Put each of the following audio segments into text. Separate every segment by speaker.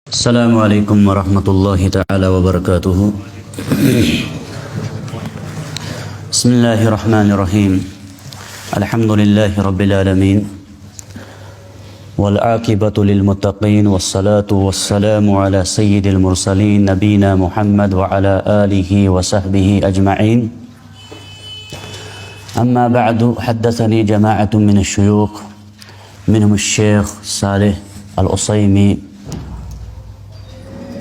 Speaker 1: السلام علیکم ورحمۃ اللہ تعالی وبرکاتہ۔ بسم اللہ الرحمن الرحیم، الحمد للہ رب العالمین، والعاقبۃ للمتقین، والصلاة والسلام علی سید المرسلین نبینا محمد وعلی آلہ وصحبہ اجمعین۔ اما بعد، حدثنی جماعۃ من الشیوخ منهم الشیخ صالح العصیمی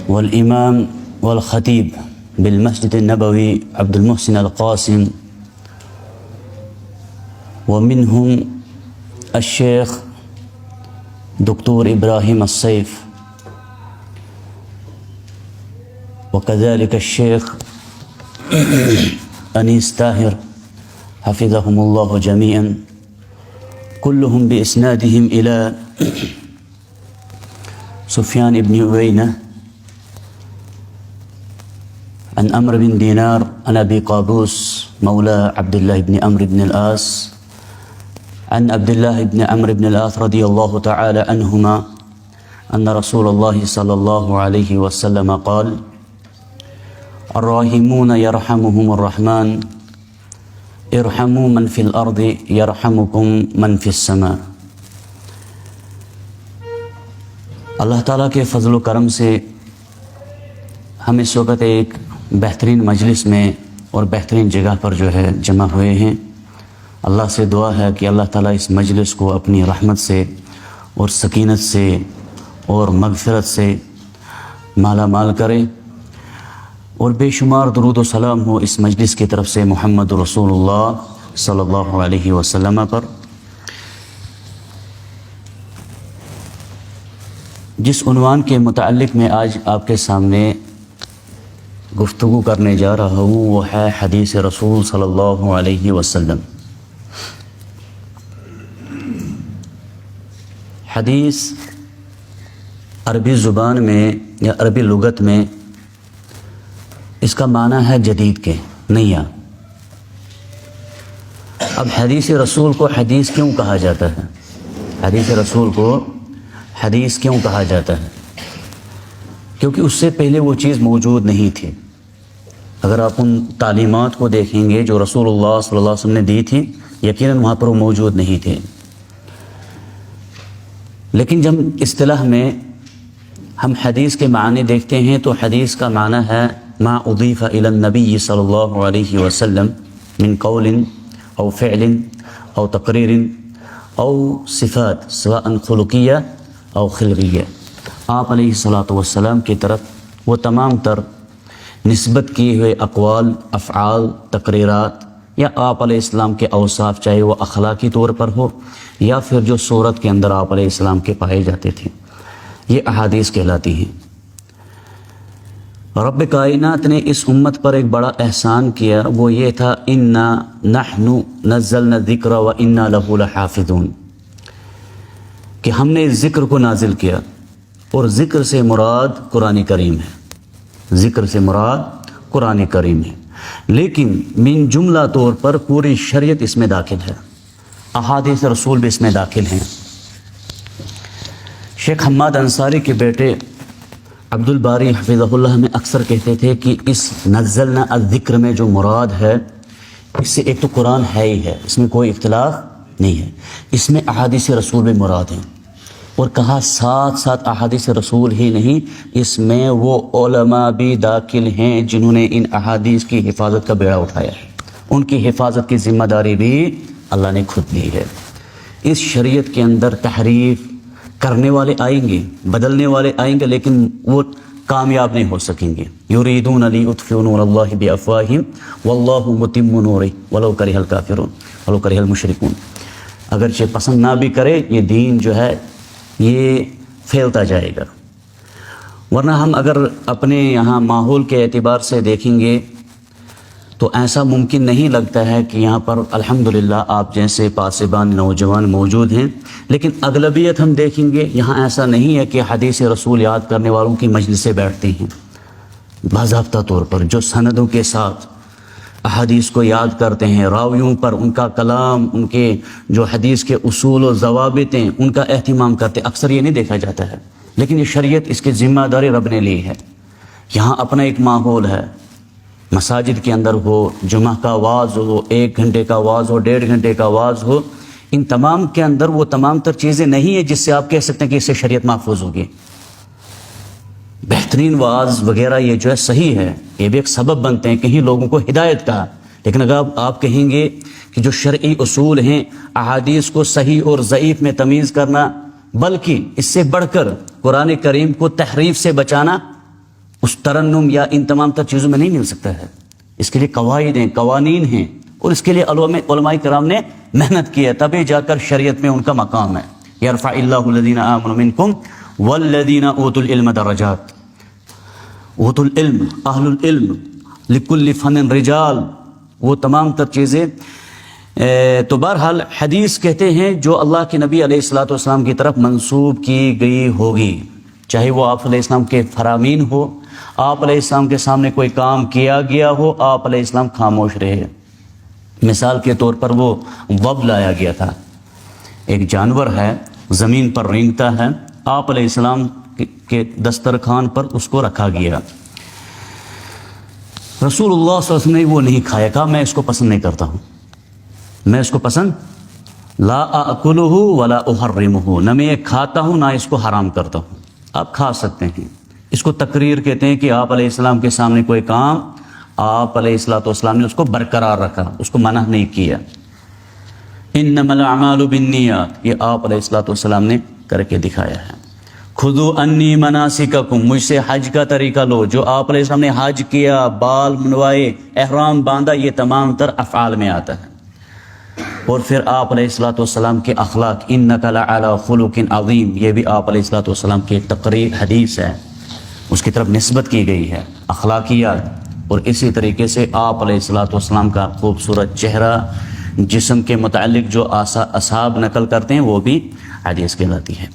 Speaker 1: والإمام والخطيب بالمسجد النبوي عبد المحسن القاسم، ومنهم الشيخ دكتور إبراهيم السيف، وكذلك الشيخ أنيس طاهر حفظهم الله جميعا، كلهم بإسنادهم إلى سفيان بن عيينة عن عمرو بن دينار عن أبي قابوس مولى عبد الله بن عمرو بن العاص عن عبد الله بن عمرو بن العاص رضي الله تعالى عنهما أن رسول الله صلى الله عليه وسلم قال: الراحمون يرحمهم الرحمن ارحموا من في الأرض يرحمكم من في السماء۔ اللہ تعالیٰ کے فضل و کرم سے ہم اس وقت ایک بہترین مجلس میں اور بہترین جگہ پر جو ہے جمع ہوئے ہیں۔ اللہ سے دعا ہے کہ اللہ تعالیٰ اس مجلس کو اپنی رحمت سے اور سکینت سے اور مغفرت سے مالا مال کرے، اور بے شمار درود و سلام ہو اس مجلس کی طرف سے محمد رسول اللہ صلی اللہ علیہ وسلم پر۔ جس عنوان کے متعلق میں آج آپ کے سامنے گفتگو کرنے جا رہا ہوں وہ ہے حدیث رسول صلی اللہ علیہ وسلم۔ حدیث عربی زبان میں یا عربی لغت میں اس کا معنی ہے جدید کے، نیا۔ اب حدیث رسول کو حدیث کیوں کہا جاتا ہے؟ حدیث رسول کو حدیث کیوں کہا جاتا ہے؟ کیونکہ اس سے پہلے وہ چیز موجود نہیں تھی۔ اگر آپ ان تعلیمات کو دیکھیں گے جو رسول اللہ صلی اللہ علیہ وسلم نے دی تھی، یقیناً وہاں پر وہ موجود نہیں تھے۔ لیکن جب اصطلاح میں ہم حدیث کے معنی دیکھتے ہیں تو حدیث کا معنی ہے ما اضیف الی النبی صلی اللہ علیہ وسلم من قول او فعل او تقریر او صفات سواء خلقیہ او خلقیہ۔ آپ علیہ الصلاۃ والسلام کی طرف وہ تمام تر نسبت کیے ہوئے اقوال، افعال، تقریرات یا آپ علیہ السلام کے اوصاف، چاہے وہ اخلاقی طور پر ہو یا پھر جو صورت کے اندر آپ علیہ السلام کے پائے جاتے تھے، یہ احادیث کہلاتی ہیں۔ رب کائنات نے اس امت پر ایک بڑا احسان کیا، وہ یہ تھا انا نحن نزلنا الذکر و انا لہ لحافظون، کہ ہم نے اس ذکر کو نازل کیا، اور ذکر سے مراد قرآن کریم ہے، ذکر سے مراد قرآن کریم ہے، لیکن من جملہ طور پر پوری شریعت اس میں داخل ہے، احادیث رسول بھی اس میں داخل ہیں۔ شیخ حماد انصاری کے بیٹے عبد الباری حفظہ اللہ میں اکثر کہتے تھے کہ اس نزلنا الذکر میں جو مراد ہے، اس سے ایک تو قرآن ہے ہی ہے، اس میں کوئی اختلاف نہیں ہے، اس میں احادیث رسول بھی مراد ہیں، اور کہا ساتھ ساتھ احادیث رسول ہی نہیں، اس میں وہ علماء بھی داخل ہیں جنہوں نے ان احادیث کی حفاظت کا بیڑا اٹھایا ہے، ان کی حفاظت کی ذمہ داری بھی اللہ نے خود لی ہے۔ اس شریعت کے اندر تحریف کرنے والے آئیں گے، بدلنے والے آئیں گے، لیکن وہ کامیاب نہیں ہو سکیں گے۔ یریدون لیطفئوا نور اللہ بافواہہم واللہ متم نورہ ولو کرہ الکافرون ولو کرہ المشرکون۔ اگرچہ پسند نہ بھی کرے، یہ دین جو ہے یہ پھیلتا جائے گا۔ ورنہ ہم اگر اپنے یہاں ماحول کے اعتبار سے دیکھیں گے تو ایسا ممکن نہیں لگتا ہے کہ یہاں پر الحمدللہ آپ جیسے پاسبان نوجوان موجود ہیں، لیکن اغلبیت ہم دیکھیں گے یہاں ایسا نہیں ہے کہ حدیث رسول یاد کرنے والوں کی مجلسیں بیٹھتے ہیں باضابطہ طور پر، جو سندوں کے ساتھ احادیث کو یاد کرتے ہیں، راویوں پر ان کا کلام، ان کے جو حدیث کے اصول و ضوابط ہیں ان کا اہتمام کرتے، اکثر یہ نہیں دیکھا جاتا ہے۔ لیکن یہ شریعت اس کی ذمہ داری رب نے لی ہے. یہاں اپنا ایک ماحول ہے، مساجد کے اندر ہو، جمعہ کا آواز ہو، 1 گھنٹے کا آواز ہو، 1.5 گھنٹے کا آواز ہو، ان تمام کے اندر وہ تمام تر چیزیں نہیں ہیں جس سے آپ کہہ سکتے ہیں کہ اس سے شریعت محفوظ ہوگی. بہترین واعظ وغیرہ یہ جو ہے صحیح ہے، یہ بھی ایک سبب بنتے ہیں کہیں لوگوں کو ہدایت کا، لیکن اگر آپ کہیں گے کہ جو شرعی اصول ہیں احادیث کو صحیح اور ضعیف میں تمیز کرنا، بلکہ اس سے بڑھ کر قرآن کریم کو تحریف سے بچانا، اس ترنم یا ان تمام تر چیزوں میں نہیں مل سکتا ہے. اس کے لیے قواعد ہیں، قوانین ہیں، اور اس کے لیے علماء کرام نے محنت کی ہے، تبھی جا کر شریعت میں ان کا مقام ہے. یرفع اللہ الذین آمنوا منکم والذین اوتوا العلم درجات. اوتوا العلم، اہل العلم، لکل فن رجال، وہ تمام تر چیزیں. تو بہرحال حدیث کہتے ہیں جو اللہ کے نبی علیہ الصلوۃ والسلام کی طرف منسوب کی گئی ہوگی، چاہے وہ آپ علیہ السلام کے فرامین ہو، آپ علیہ السلام کے سامنے کوئی کام کیا گیا ہو، آپ علیہ السلام خاموش رہے. مثال کے طور پر وہ وب لایا گیا تھا، ایک جانور ہے، زمین پر رینگتا ہے، آپ علیہ السلام کے دسترخوان پر اس کو رکھا گیا. رسول اللہ صلی اللہ علیہ وسلم نے وہ نہیں کھایا، کہا میں اس کو پسند نہیں کرتا ہوں، میں اس کو پسند لا اکلہ ولا احرمہ، نہ میں یہ کھاتا ہوں نہ اس کو حرام کرتا ہوں. آپ کھا سکتے ہیں. اس کو تقریر کہتے ہیں کہ آپ علیہ السلام کے سامنے کوئی کام آپ علیہ الصلوۃ والسلام نے اس کو برقرار رکھا، اس کو منع نہیں کیا. انما الاعمال بالنیات، یہ آپ علیہ الصلوۃ والسلام نے کر کے دکھایا ہے. خذوا انی مناسککم، مجھ سے حج کا طریقہ لو. جو آپ علیہ السلام نے حج کیا، بال منوائے، احرام باندھا، یہ تمام تر افعال میں آتا ہے. اور پھر آپ علیہ الصلوۃ والسلام کے اخلاق، انک لعلی خلق عظیم، یہ بھی آپ علیہ الصلوۃ والسلام کی ایک تقریر حدیث ہے، اس کی طرف نسبت کی گئی ہے، اخلاقیات. اور اسی طریقے سے آپ علیہ الصلوۃ والسلام کا خوبصورت چہرہ، جسم کے متعلق جو اصحاب نقل کرتے ہیں وہ بھی حدیث کہلاتی ہے.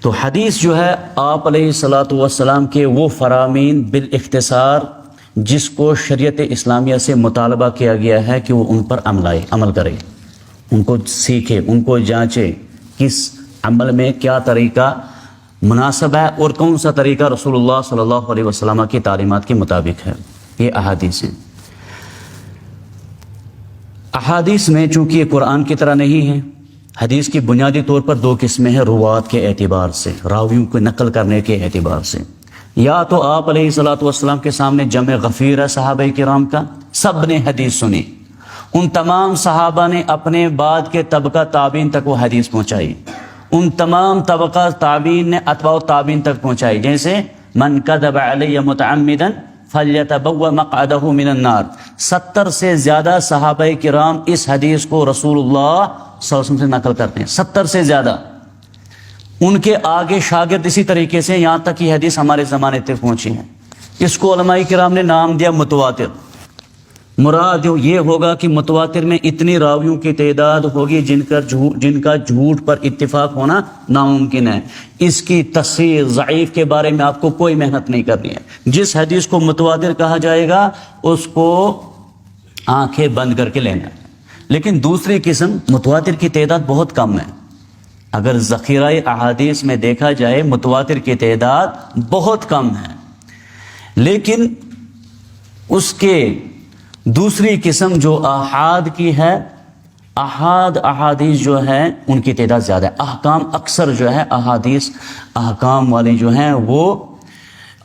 Speaker 1: تو حدیث جو ہے آپ علیہ الصلوۃ والسلام کے وہ فرامین بالاختصار جس کو شریعت اسلامیہ سے مطالبہ کیا گیا ہے کہ وہ ان پر عمل کرے، ان کو سیکھے، ان کو جانچے، کس عمل میں کیا طریقہ مناسب ہے اور کون سا طریقہ رسول اللہ صلی اللہ علیہ وسلم کی تعلیمات کے مطابق ہے. یہ احادیث ہیں. احادیث میں چونکہ یہ قرآن کی طرح نہیں ہے، حدیث کی بنیادی طور پر 2 قسمیں ہیں روات کے اعتبار سے، راویوں کو نقل کرنے کے اعتبار سے. یا تو آپ علیہ الصلوۃ والسلام کے سامنے جمع غفیر ہے صحابہ کرام کا، سب نے حدیث سنی، ان تمام صحابہ نے اپنے بعد کے طبقہ تابعین تک وہ حدیث پہنچائی، ان تمام طبقہ تابعین نے اتباع تابعین تک پہنچائی. جیسے من کذب علی متعمدا فلیتبوأ مقعدہ من النار، 70 سے زیادہ صحابہ کرام اس حدیث کو رسول اللہ صلی اللہ علیہ وسلم سے نقل کرتے ہیں، 70 سے زیادہ. ان کے آگے شاگرد اسی طریقے سے، یہاں تک یہ حدیث ہمارے زمانے تک پہنچی ہے. اس کو علماء کرام نے نام دیا متواتر. مراد یہ ہوگا کہ متواتر میں اتنی راویوں کی تعداد ہوگی جن کا جھوٹ پر اتفاق ہونا ناممکن ہے. اس کی تصحیح ضعیف کے بارے میں آپ کو کوئی محنت نہیں کرنی ہے. جس حدیث کو متواتر کہا جائے گا اس کو آنکھیں بند کر کے لینا ہے. لیکن دوسری قسم متواتر کی تعداد بہت کم ہے. اگر ذخیرہ احادیث میں دیکھا جائے متواتر کی تعداد بہت کم ہے، لیکن اس کے دوسری قسم جو احاد کی ہے، احاد احادیث جو ہے ان کی تعداد زیادہ ہے. احکام اکثر جو ہے احادیث احکام والی جو ہیں وہ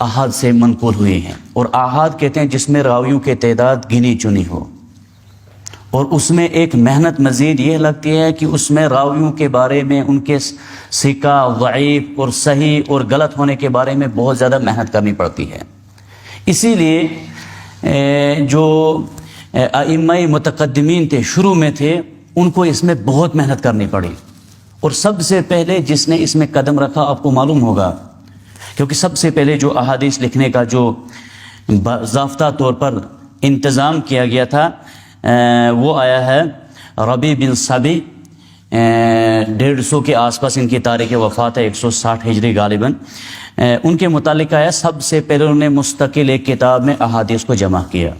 Speaker 1: احاد سے منقول ہوئی ہیں. اور احاد کہتے ہیں جس میں راویوں کی تعداد گنی چنی ہو، اور اس میں ایک محنت مزید یہ لگتی ہے کہ اس میں راویوں کے بارے میں ان کے ثقہ، ضعیف اور صحیح اور غلط ہونے کے بارے میں بہت زیادہ محنت کرنی پڑتی ہے. اسی لیے جو ائمہ متقدمین تھے، شروع میں تھے، ان کو اس میں بہت محنت کرنی پڑی. اور سب سے پہلے جس نے اس میں قدم رکھا آپ کو معلوم ہوگا، کیونکہ سب سے پہلے جو احادیث لکھنے کا جو باضابطہ طور پر انتظام کیا گیا تھا وہ آیا ہے ربیع بن صبی، 150 کے آس پاس ان کی تاریخ وفات ہے، 160 ہجری غالباً. ان کے متعلق آیا سب سے پہلے انہوں نے مستقل ایک کتاب میں احادیث کو جمع کیا.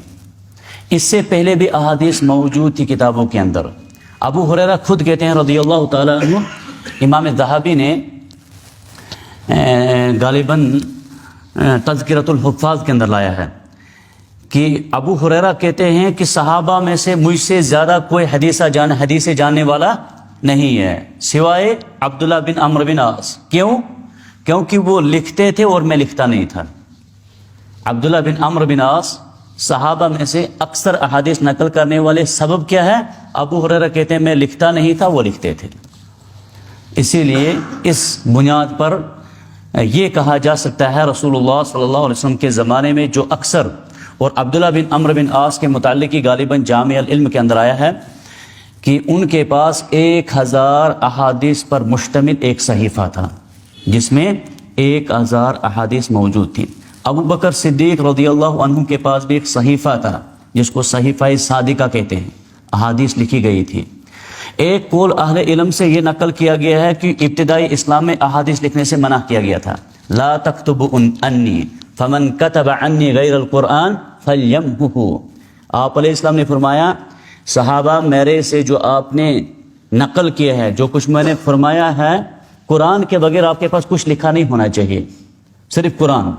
Speaker 1: اس سے پہلے بھی احادیث موجود تھی کتابوں کے اندر. ابو ہریرہ خود کہتے ہیں رضی اللہ تعالیٰ عنہ، امام ذہبی نے غالباً تذکرۃ الحفاظ کے اندر لایا ہے کہ ابو ہریرہ کہتے ہیں کہ صحابہ میں سے مجھ سے زیادہ کوئی حدیث جاننے والا نہیں ہے سوائے عبداللہ بن عمرو بن عاص. کیونکہ وہ لکھتے تھے اور میں لکھتا نہیں تھا. عبداللہ بن عمرو بن عاص صحابہ میں سے اکثر احادیث نقل کرنے والے. سبب کیا ہے؟ ابو ہریرہ کہتے ہیں میں لکھتا نہیں تھا، وہ لکھتے تھے. اسی لیے اس بنیاد پر یہ کہا جا سکتا ہے رسول اللہ صلی اللہ علیہ وسلم کے زمانے میں جو اکثر، اور عبداللہ بن عمرو بن عاص کے متعلق ہی غالباً جامع العلم کے اندر آیا ہے کہ ان کے پاس 1000 احادیث پر مشتمل ایک صحیفہ تھا جس میں 1000 احادیث موجود تھی. ابو بکر صدیق رضی اللہ عنہ کے پاس بھی ایک صحیفہ تھا جس کو صحیفہ صادقہ کہتے ہیں، احادیث لکھی گئی تھی. ایک قول اہل علم سے یہ نقل کیا گیا ہے کہ ابتدائی اسلام میں احادیث لکھنے سے منع کیا گیا تھا. لا تکتب انی فمن کتب عنی غیر القرآن فلیمحہ. آپ علیہ السلام نے فرمایا صحابہ میرے سے جو آپ نے نقل کیا ہے، جو کچھ میں نے فرمایا ہے، قرآن کے بغیر آپ کے پاس کچھ لکھا نہیں ہونا چاہیے، صرف قرآن.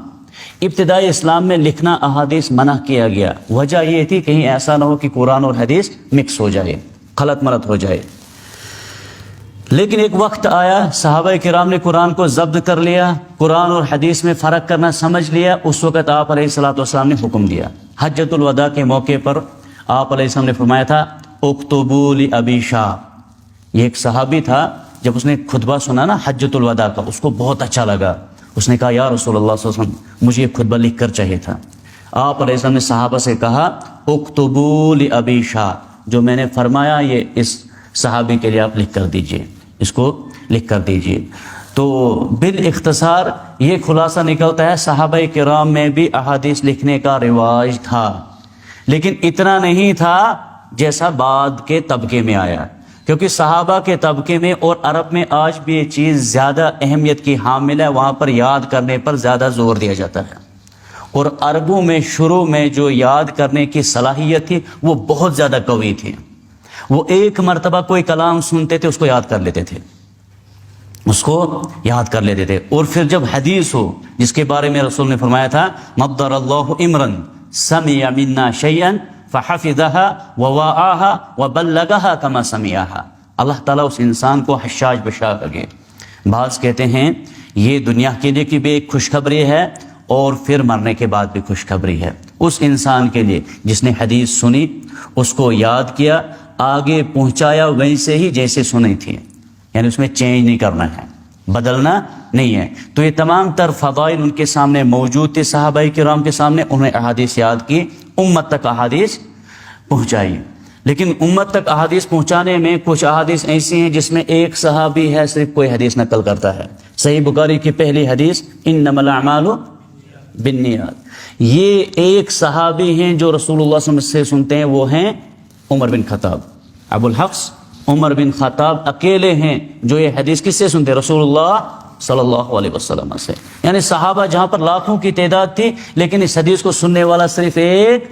Speaker 1: ابتدائی اسلام میں لکھنا احادیث منع کیا گیا. وجہ یہ تھی کہیں ایسا نہ ہو کہ قرآن اور حدیث مکس ہو جائے، غلط ملط ہو جائے. لیکن ایک وقت آیا صحابہ کرام نے قرآن کو ضبط کر لیا، قرآن اور حدیث میں فرق کرنا سمجھ لیا. اس وقت آپ علیہ السلام نے حکم دیا. حجۃ الوداع کے موقع پر آپ علیہ السلام نے فرمایا تھا اکتبوا لابی شاہ. یہ ایک صحابی تھا، جب اس نے خطبہ سنا نا حجۃ الوداع کا، اس کو بہت اچھا لگا. اس نے کہا یا رسول اللہ صلی اللہ علیہ وسلم مجھے یہ خطبہ لکھ کر چاہیے تھا. آپ علیہ السلام نے صحابہ سے کہا اکتبوا لابی شاہ، جو میں نے فرمایا یہ اس صحابی کے لیے آپ لکھ کر دیجئے، اس کو لکھ کر دیجئے. تو بالاختصار یہ خلاصہ نکلتا ہے صحابہ کرام میں بھی احادیث لکھنے کا رواج تھا، لیکن اتنا نہیں تھا جیسا بعد کے طبقے میں آیا. کیونکہ صحابہ کے طبقے میں اور عرب میں آج بھی یہ چیز زیادہ اہمیت کی حامل ہے، وہاں پر یاد کرنے پر زیادہ زور دیا جاتا ہے. اور عربوں میں شروع میں جو یاد کرنے کی صلاحیت تھی وہ بہت زیادہ قوی تھی. وہ ایک مرتبہ کوئی کلام سنتے تھے، اس کو یاد کر لیتے تھے، اس کو یاد کر لیتے تھے. اور پھر جب حدیث ہو جس کے بارے میں رسول نے فرمایا تھا مبدر اللہ امرن سمع منا شیئا فحفظها ووعاها وبلغها كما سمعها. اللہ تعالیٰ اس انسان کو حشاش بشا کرے. بعض کہتے ہیں یہ دنیا کے لیے بھی ایک خوشخبری ہے اور پھر مرنے کے بعد بھی خوشخبری ہے اس انسان کے لیے جس نے حدیث سنی، اس کو یاد کیا، آگے پہنچایا ویسے ہی جیسے سنی تھی، یعنی اس میں چینج نہیں کرنا ہے، بدلنا نہیں ہے. تو یہ تمام تر فضائل ان کے سامنے موجود تھے، صحابہ کرام کے سامنے. انہوں نے احادیث یاد کی، امت تک احادیث پہنچائی. لیکن امت تک احادیث پہنچانے میں کچھ احادیث ایسی ہیں جس میں ایک صحابی ہے صرف کوئی حدیث نقل کرتا ہے. صحیح بخاری کی پہلی حدیث انما الاعمال بالنیات. یہ ایک صحابی ہیں جو رسول اللہ صلی اللہ علیہ وسلم سے سنتے ہیں، وہ ہیں عمر بن خطاب. ابو الحفص عمر بن خطاب اکیلے ہیں جو یہ حدیث کس سے سنتے ہیں؟ رسول اللہ صلی اللہ علیہ وسلم سے. یعنی صحابہ جہاں پر لاکھوں کی تعداد تھی، لیکن اس حدیث کو سننے والا صرف ایک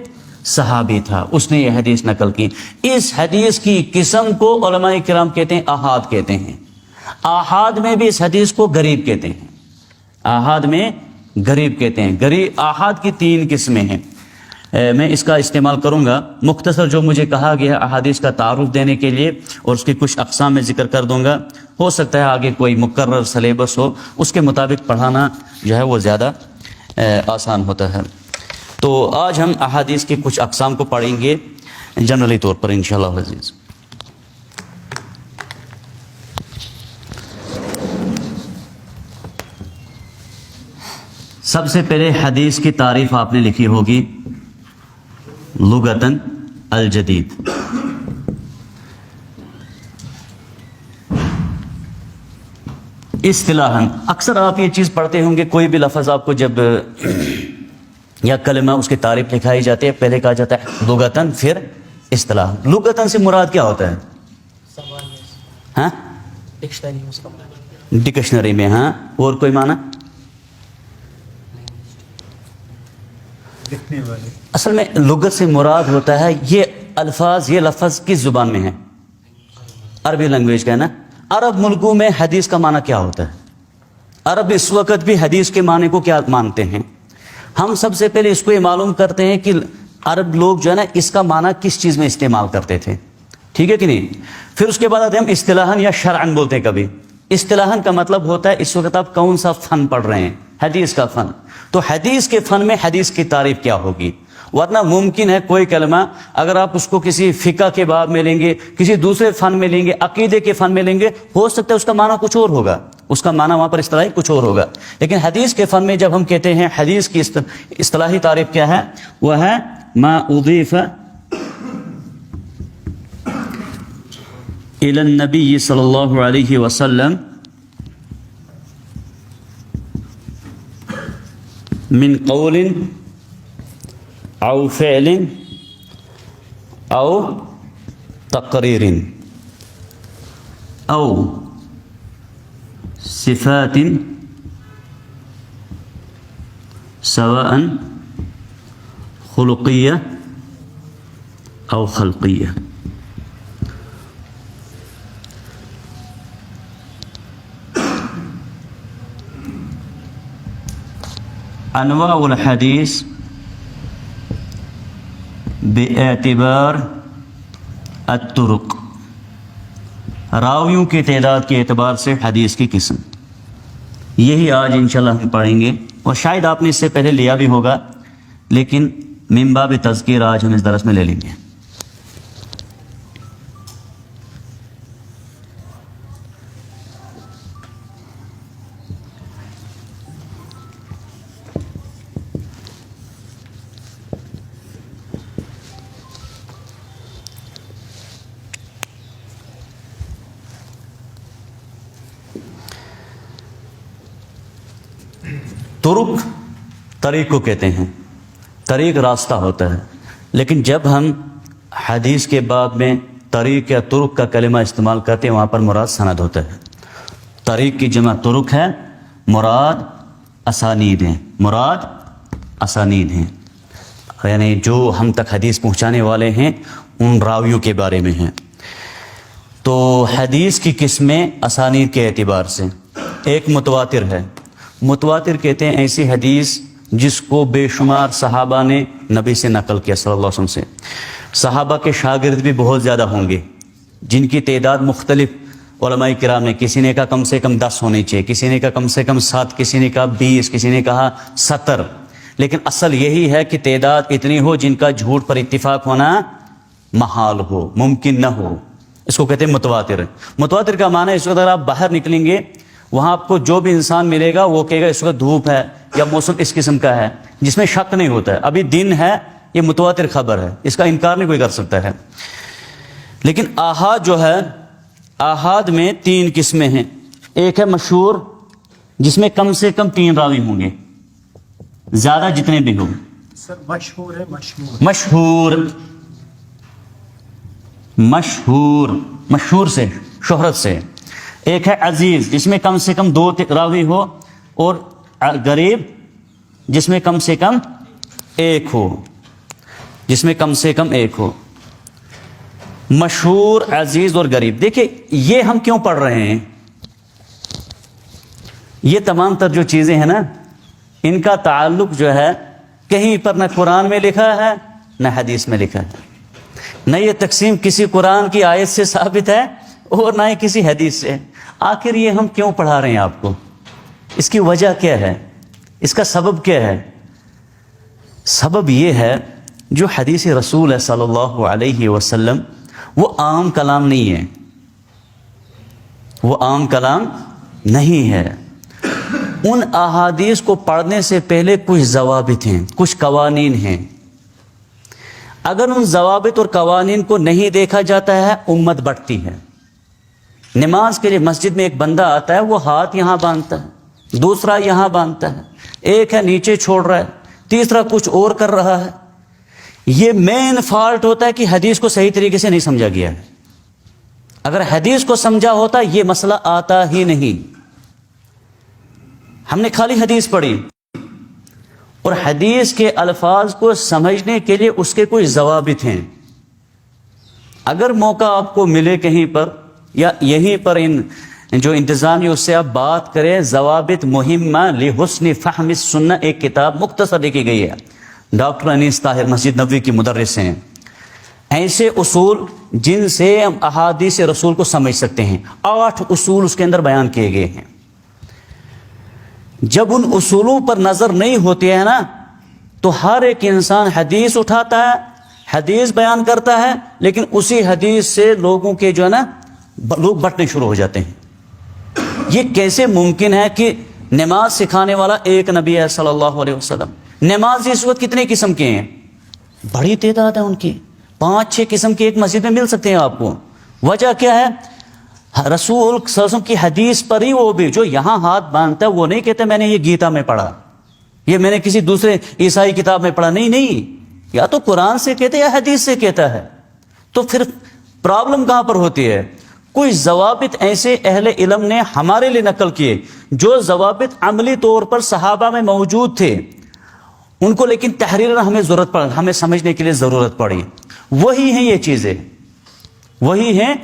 Speaker 1: صحابی تھا، اس نے یہ حدیث نقل کی. اس حدیث کی قسم کو علماء کرام کہتے ہیں آحاد کہتے ہیں. آحاد میں بھی اس حدیث کو غریب کہتے ہیں، آحاد میں غریب کہتے ہیں. غریب آحاد کی 3 قسمیں ہیں. میں اس کا استعمال کروں گا مختصر جو مجھے کہا گیا احادیث کا تعارف دینے کے لیے، اور اس کی کچھ اقسام میں ذکر کر دوں گا. ہو سکتا ہے آگے کوئی مقرر سلیبس ہو، اس کے مطابق پڑھانا جو ہے وہ زیادہ آسان ہوتا ہے. تو آج ہم احادیث کی کچھ اقسام کو پڑھیں گے جنرلی طور پر انشاءاللہ عزیز. سب سے پہلے حدیث کی تعریف آپ نے لکھی ہوگی لغتاً الجدید. اصطلاحاً اکثر آپ یہ چیز پڑھتے ہوں گے، کوئی بھی لفظ آپ کو جب یا کلمہ اس کی تعریف لکھائی جاتی ہے پہلے کہا جاتا ہے لغتاً پھر اصطلاح. لغتاً سے مراد کیا ہوتا ہے؟ ہاں ڈکشنری میں. ہاں اور کوئی معنی؟ اصل میں لغت سے مراد ہوتا ہے یہ الفاظ، یہ لفظ کس زبان میں ہے؟ عربی لینگویج کا ہے نا. عرب ملکوں میں حدیث کا معنی کیا ہوتا ہے؟ عرب اس وقت بھی حدیث کے معنی کو کیا مانتے ہیں؟ ہم سب سے پہلے اس کو یہ معلوم کرتے ہیں کہ عرب لوگ جو ہے نا اس کا معنی کس چیز میں استعمال کرتے تھے، ٹھیک ہے کہ نہیں؟ پھر اس کے بعد آتے ہیں ہم اصطلاحاً یا شرعاً بولتے ہیں کبھی۔ اصطلاحاً کا مطلب ہوتا ہے اس وقت آپ کون سا فن پڑھ رہے ہیں، حدیث کا فن، تو حدیث کے فن میں حدیث کی تعریف کیا ہوگی؟ ورنہ ممکن ہے کوئی کلمہ اگر آپ اس کو کسی فقہ کے باب میں لیں گے، کسی دوسرے فن میں لیں گے، عقیدے کے فن میں لیں گے، ہو سکتا ہے اس کا معنی کچھ اور ہوگا، اس کا معنی وہاں پر اصطلاحی کچھ اور ہوگا۔ لیکن حدیث کے فن میں جب ہم کہتے ہیں حدیث کی اصطلاحی تعریف کیا ہے، وہ ہے ما اضیف الی النبی صلی اللہ علیہ وسلم من قول او فعل او تقریر او صفات سواء خلقیہ او خلقیہ۔ انواع الحدیث باعتبار الطرق، راویوں کی تعداد کے اعتبار سے حدیث کی قسم، یہی آج انشاءاللہ ہم پڑھیں گے، اور شاید آپ نے اس سے پہلے لیا بھی ہوگا لیکن من باب تذکیر آج ہم اس درس میں لے لیں گے۔ طرق طریق کو کہتے ہیں، طریق راستہ ہوتا ہے، لیکن جب ہم حدیث کے باب میں طریق یا طرق کا کلمہ استعمال کرتے ہیں وہاں پر مراد سند ہوتا ہے۔ طریق کی جمع طرق ہے، مراد اسانید ہیں، مراد اسانید ہیں، یعنی جو ہم تک حدیث پہنچانے والے ہیں ان راویوں کے بارے میں ہیں۔ تو حدیث کی قسمیں اسانید کے اعتبار سے، ایک متواتر ہے۔ متواتر کہتے ہیں ایسی حدیث جس کو بے شمار صحابہ نے نبی سے نقل کیا صلی اللہ علیہ وسلم سے۔ صحابہ کے شاگرد بھی بہت زیادہ ہوں گے جن کی تعداد مختلف علماء کرام نے، کسی نے کہا کم سے کم 10 ہونے چاہیے، کسی نے کہا کم سے کم 7، کسی نے کہا 20، کسی نے کہا 70، لیکن اصل یہی ہے کہ تعداد اتنی ہو جن کا جھوٹ پر اتفاق ہونا محال ہو، ممکن نہ ہو، اس کو کہتے ہیں متواتر۔ متواتر کا معنی ہے اس وقت اگر آپ باہر نکلیں گے وہاں آپ کو جو بھی انسان ملے گا وہ کہے گا اس وقت دھوپ ہے یا موسم اس قسم کا ہے، جس میں شک نہیں ہوتا ہے، ابھی دن ہے، یہ متواتر خبر ہے، اس کا انکار نہیں کوئی کر سکتا ہے۔ لیکن آحاد جو ہے، آحاد میں 3 قسمیں ہیں۔ ایک ہے مشہور جس میں کم سے کم 3 راوی ہوں گے، زیادہ جتنے بھی ہوں۔
Speaker 2: مشہور ہے،
Speaker 1: مشہور مشہور مشہور سے، شہرت سے۔ ایک ہے عزیز جس میں کم سے کم 2 راوی ہو، اور غریب جس میں کم سے کم 1 ہو، جس میں کم سے کم 1 ہو۔ مشہور، عزیز اور غریب، دیکھیں یہ ہم کیوں پڑھ رہے ہیں؟ یہ تمام تر جو چیزیں ہیں نا ان کا تعلق جو ہے کہیں پر نہ قرآن میں لکھا ہے نہ حدیث میں لکھا ہے، نہ یہ تقسیم کسی قرآن کی آیت سے ثابت ہے اور نہ ہی کسی حدیث سے۔ آخر یہ ہم کیوں پڑھا رہے ہیں آپ کو؟ اس کی وجہ کیا ہے؟ اس کا سبب کیا ہے؟ سبب یہ ہے جو حدیث رسول ہے صلی اللہ علیہ وسلم وہ عام کلام نہیں ہے، وہ عام کلام نہیں ہے۔ ان احادیث کو پڑھنے سے پہلے کچھ ضوابط ہیں، کچھ قوانین ہیں۔ اگر ان ضوابط اور قوانین کو نہیں دیکھا جاتا ہے امت بٹتی ہے۔ نماز کے لیے مسجد میں ایک بندہ آتا ہے، وہ ہاتھ یہاں باندھتا ہے، دوسرا یہاں باندھتا ہے، ایک ہے نیچے چھوڑ رہا ہے، تیسرا کچھ اور کر رہا ہے۔ یہ مین فالٹ ہوتا ہے کہ حدیث کو صحیح طریقے سے نہیں سمجھا گیا ہے۔ اگر حدیث کو سمجھا ہوتا یہ مسئلہ آتا ہی نہیں۔ ہم نے خالی حدیث پڑھی، اور حدیث کے الفاظ کو سمجھنے کے لیے اس کے کوئی ضوابط ہیں۔ اگر موقع آپ کو ملے کہیں پر یا یہیں پر ان جو انتظامی اس سے اب بات کرے ضوابط مہمہ لحسن فہم السنہ، ایک کتاب مختصر لکھی گئی ہے، ڈاکٹر انیس طاہر مسجد نبوی کی مدرس ہیں۔ ایسے اصول جن سے ہم احادیث رسول کو سمجھ سکتے ہیں، 8 اصول اس کے اندر بیان کیے گئے ہیں۔ جب ان اصولوں پر نظر نہیں ہوتی ہے نا تو ہر ایک انسان حدیث اٹھاتا ہے، حدیث بیان کرتا ہے، لیکن اسی حدیث سے لوگوں کے جو ہے نا لوگ بٹنے شروع ہو جاتے ہیں۔ یہ کیسے ممکن ہے کہ نماز سکھانے والا ایک نبی ہے صلی اللہ علیہ وسلم؟ نماز اس وقت کتنے قسم کے ہیں؟ بڑی تعداد ہے ان کی، 5-6 قسم کے ایک مسجد میں مل سکتے ہیں آپ کو۔ وجہ کیا ہے؟ رسول صلی اللہ علیہ وسلم کی حدیث پر ہی وہ بھی جو یہاں ہاتھ باندھتا ہے وہ نہیں کہتے میں نے یہ گیتا میں پڑھا، یہ میں نے کسی دوسرے عیسائی کتاب میں پڑھا، نہیں، یا تو قرآن سے کہتے یا حدیث سے کہتا ہے۔ تو پھر پرابلم کہاں پر ہوتی ہے؟ کوئی ضوابط ایسے اہل علم نے ہمارے لیے نقل کیے جو ضوابط عملی طور پر صحابہ میں موجود تھے، ان کو لیکن تحریرن ہمیں ضرورت پڑ، ہمیں سمجھنے کے لیے ضرورت پڑی۔ وہی ہیں یہ چیزیں، وہی ہیں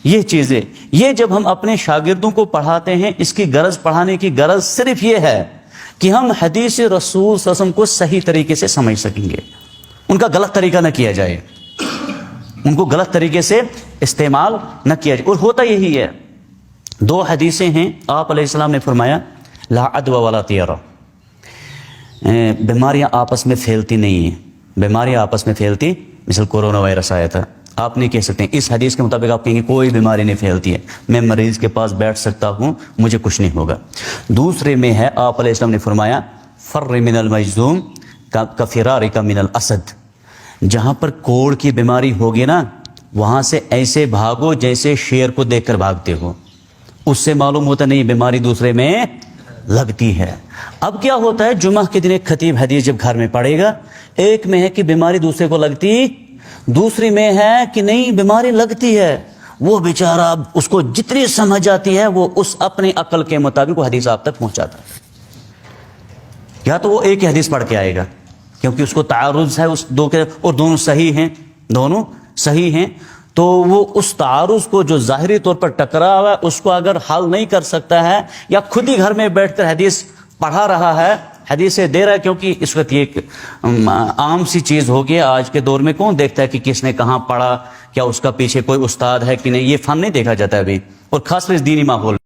Speaker 1: یہ چیزیں۔ یہ جب ہم اپنے شاگردوں کو پڑھاتے ہیں، اس کی غرض، پڑھانے کی غرض صرف یہ ہے کہ ہم حدیث رسول صلی اللہ علیہ وسلم کو صحیح طریقے سے سمجھ سکیں گے، ان کا غلط طریقہ نہ کیا جائے، ان کو غلط طریقے سے استعمال نہ کیا جائے۔ اور ہوتا یہی ہے، 2 حدیثیں ہیں، آپ علیہ السلام نے فرمایا لا عدوى ولا طیرہ، بیماریاں آپس میں پھیلتی نہیں ہیں، بیماریاں آپس میں پھیلتی، مثل کورونا وائرس آیا تھا، آپ نہیں کہہ سکتے اس حدیث کے مطابق آپ کہیں گے کوئی بیماری نہیں پھیلتی ہے، میں مریض کے پاس بیٹھ سکتا ہوں، مجھے کچھ نہیں ہوگا۔ دوسرے میں ہے آپ علیہ السلام نے فرمایا فر من المجذوم کفرارک من الاسد، جہاں پر کوڑ کی بیماری ہوگی نا وہاں سے ایسے بھاگو جیسے شیر کو دیکھ کر بھاگتے ہو، اس سے معلوم ہوتا نہیں بیماری دوسرے میں لگتی ہے۔ اب کیا ہوتا ہے، جمعہ کے دن ایک خطیب حدیث جب گھر میں پڑھے گا، ایک میں ہے کہ بیماری دوسرے کو لگتی، دوسری میں ہے کہ نہیں بیماری لگتی ہے، وہ بیچارہ اس کو جتنی سمجھ آتی ہے وہ اس اپنے عقل کے مطابق وہ حدیث آپ تک پہنچاتا ہے۔ یا تو وہ ایک ہی حدیث پڑھ کے آئے گا کیونکہ اس کو تعارض ہے اس دو کے، اور دونوں صحیح ہیں، دونوں صحیح ہیں، تو وہ اس تعارض کو جو ظاہری طور پر ٹکرا ہوا ہے اس کو اگر حل نہیں کر سکتا ہے، یا خود ہی گھر میں بیٹھ کر حدیث پڑھا رہا ہے، حدیثیں دے رہا ہے، کیونکہ اس وقت یہ ایک عام سی چیز ہو گئی آج کے دور میں، کون دیکھتا ہے کہ کس نے کہاں پڑھا، کیا اس کا پیچھے کوئی استاد ہے کہ نہیں، یہ فن نہیں دیکھا جاتا ہے ابھی، اور خاص طور اس دینی ماحول۔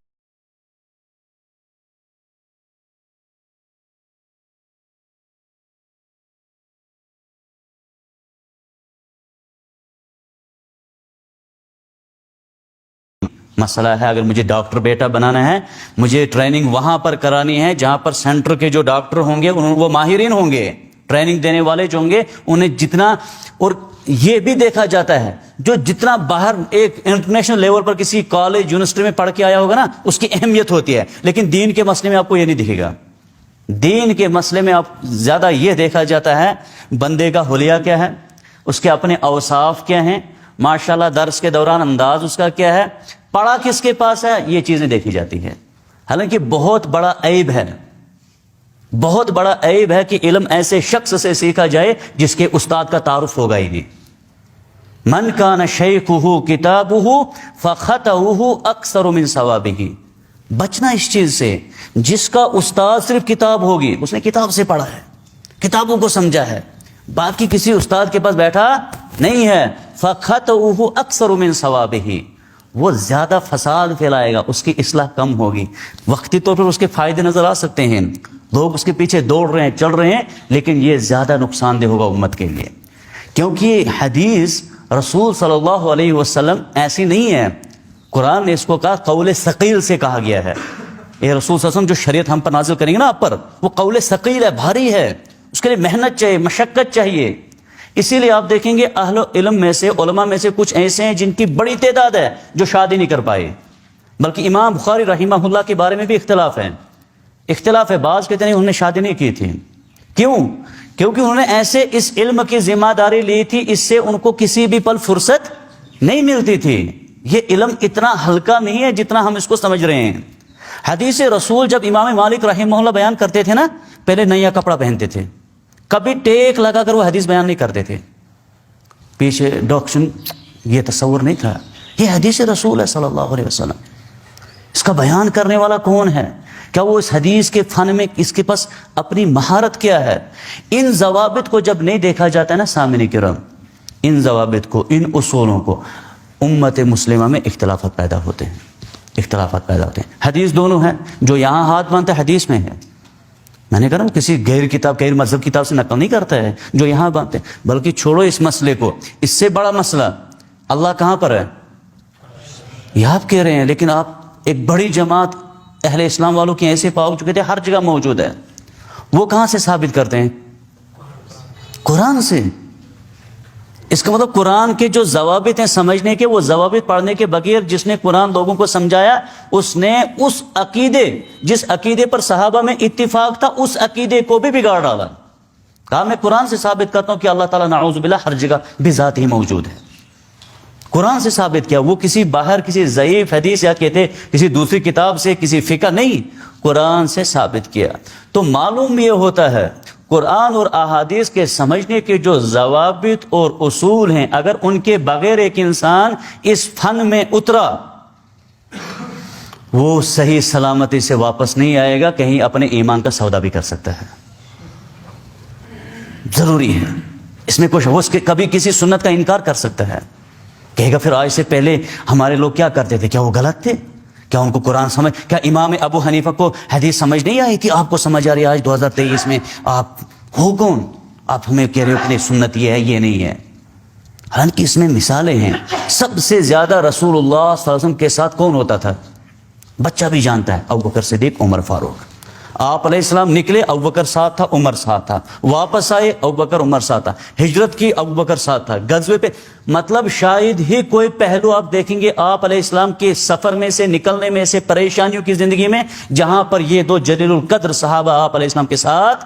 Speaker 1: مسئلہ ہے اگر مجھے ڈاکٹر بیٹا بنانا ہے، مجھے ٹریننگ وہاں پر کرانی ہے جہاں پر سینٹر کے جو ڈاکٹر ہوں گے وہ ماہرین ہوں گے، ٹریننگ دینے والے جو ہوں گے انہیں جتنا، اور یہ بھی دیکھا جاتا ہے جو جتنا باہر ایک انٹرنیشنل لیول پر کسی کالج یونیورسٹی میں پڑھ کے آیا ہوگا نا اس کی اہمیت ہوتی ہے، لیکن دین کے مسئلے میں آپ کو یہ نہیں دکھے گا۔ دین کے مسئلے میں آپ زیادہ یہ دیکھا جاتا ہے بندے کا حلیہ کیا ہے، اس کے اپنے اوصاف کیا ہیں، ماشاءاللہ درس کے دوران انداز اس کا کیا ہے، پڑھا کس کے پاس ہے، یہ چیزیں دیکھی جاتی ہیں۔ حالانکہ بہت بڑا عیب ہے، بہت بڑا عیب ہے کہ علم ایسے شخص سے سیکھا جائے جس کے استاد کا تعارف ہوگا ہی نہیں۔ من کان شیخہ کتابہ فخطئہ اکثر من ثوابہ، بچنا اس چیز سے، جس کا استاد صرف کتاب ہوگی، اس نے کتاب سے پڑھا ہے، کتابوں کو سمجھا ہے، باقی کسی استاد کے پاس بیٹھا نہیں ہے، فخطئہ اکثر من ثوابہ، وہ زیادہ فساد پھیلائے گا، اس کی اصلاح کم ہوگی۔ وقتی طور پر اس کے فائدے نظر آ سکتے ہیں، لوگ اس کے پیچھے دوڑ رہے ہیں، چل رہے ہیں، لیکن یہ زیادہ نقصان دہ ہوگا امت کے لیے، کیونکہ حدیث رسول صلی اللہ علیہ وسلم ایسی نہیں ہے۔ قرآن نے اس کو کہا قول ثقیل سے کہا گیا ہے، یہ رسول صلی اللہ علیہ وسلم جو شریعت ہم پر نازل کریں گے نا آپ پر، وہ قول ثقیل ہے، بھاری ہے، اس کے لیے محنت چاہیے، مشقت چاہیے۔ اسی لیے آپ دیکھیں گے اہل علم میں سے، علماء میں سے کچھ ایسے ہیں جن کی بڑی تعداد ہے جو شادی نہیں کر پائے، بلکہ امام بخاری رحمہ اللہ کے بارے میں بھی اختلاف ہے، اختلاف ہے، بعض کہتے ہیں انہوں نے شادی نہیں کی تھی، کیوں؟ کیونکہ انہوں نے ایسے اس علم کی ذمہ داری لی تھی، اس سے ان کو کسی بھی پل فرصت نہیں ملتی تھی۔ یہ علم اتنا ہلکا نہیں ہے جتنا ہم اس کو سمجھ رہے ہیں۔ حدیث رسول جب امام مالک رحمہ اللہ بیان کرتے تھے نا، پہلے نیا کپڑا پہنتے تھے، کبھی ٹیک لگا کر وہ حدیث بیان نہیں کرتے تھے، پیچھے ڈاکشن، یہ تصور نہیں تھا، یہ حدیث رسول ہے صلی اللہ علیہ وسلم۔ اس کا بیان کرنے والا کون ہے؟ کیا وہ اس حدیث کے فن میں اس کے پاس اپنی مہارت کیا ہے؟ ان ضوابط کو جب نہیں دیکھا جاتا ہے نا سامعین کرام، ان ضوابط کو، ان اصولوں کو، امت مسلمہ میں اختلافات پیدا ہوتے ہیں، اختلافات پیدا ہوتے ہیں۔ حدیث دونوں ہیں، جو یہاں ہاتھ باندھتا ہے حدیث میں ہے، میں نے کہا کسی غیر کتاب، غیر مذہب کتاب سے نقل نہیں کرتا ہے جو یہاں باندھتے ہیں، بلکہ چھوڑو اس مسئلے کو، اس سے بڑا مسئلہ اللہ کہاں پر ہے یہ آپ کہہ رہے ہیں، لیکن آپ ایک بڑی جماعت اہل اسلام والوں کی ایسے پاؤ جو کہتے ہیں ہر جگہ موجود ہے، وہ کہاں سے ثابت کرتے ہیں؟ قرآن سے۔ اس کا مطلب قرآن کے جو ضوابط ہیں سمجھنے کے، وہ ضوابط پڑھنے کے بغیر جس نے قرآن لوگوں کو سمجھایا، اس نے اس عقیدے، جس عقیدے پر صحابہ میں اتفاق تھا، اس عقیدے کو بھی بگاڑ ڈالا۔ کہا میں قرآن سے ثابت کرتا ہوں کہ اللہ تعالیٰ نعوذ باللہ ہر جگہ بذات ہی موجود ہے، قرآن سے ثابت کیا، وہ کسی باہر کسی ضعیف حدیث یا کہتے کسی دوسری کتاب سے، کسی فقہ نہیں، قرآن سے ثابت کیا۔ تو معلوم یہ ہوتا ہے قرآن اور احادیث کے سمجھنے کے جو ضوابط اور اصول ہیں، اگر ان کے بغیر ایک انسان اس فن میں اترا، وہ صحیح سلامتی سے واپس نہیں آئے گا، کہیں اپنے ایمان کا سودا بھی کر سکتا ہے۔ ضروری ہے اس میں کچھ، وہ کبھی کسی سنت کا انکار کر سکتا ہے، کہے گا پھر آج سے پہلے ہمارے لوگ کیا کرتے تھے، کیا وہ غلط تھے؟ کیا ان کو قرآن سمجھ، کیا امام ابو حنیفہ کو حدیث سمجھ نہیں آئی تھی؟ آپ کو سمجھ آ رہی ہے آج 2023 میں؟ آپ ہو کون؟ آپ ہمیں کہہ رہے ہو کہ سنت یہ ہے یہ نہیں ہے۔ حالانکہ اس میں مثالیں ہیں۔ سب سے زیادہ رسول اللہ صلی اللہ علیہ وسلم کے ساتھ کون ہوتا تھا؟ بچہ بھی جانتا ہے، ابوبکر صدیق، عمر فاروق۔ آپ علیہ السلام نکلے، ابوبکر ساتھ تھا، عمر ساتھ تھا، واپس آئے، ابوبکر عمر ساتھ تھا، ہجرت کی، ابوبکر ساتھ تھا، غزوے پہ، مطلب شاید ہی کوئی پہلو آپ دیکھیں گے آپ علیہ السلام کے سفر میں سے، نکلنے میں سے، پریشانیوں کی زندگی میں، جہاں پر یہ دو جلیل القدر صحابہ آپ علیہ السلام کے ساتھ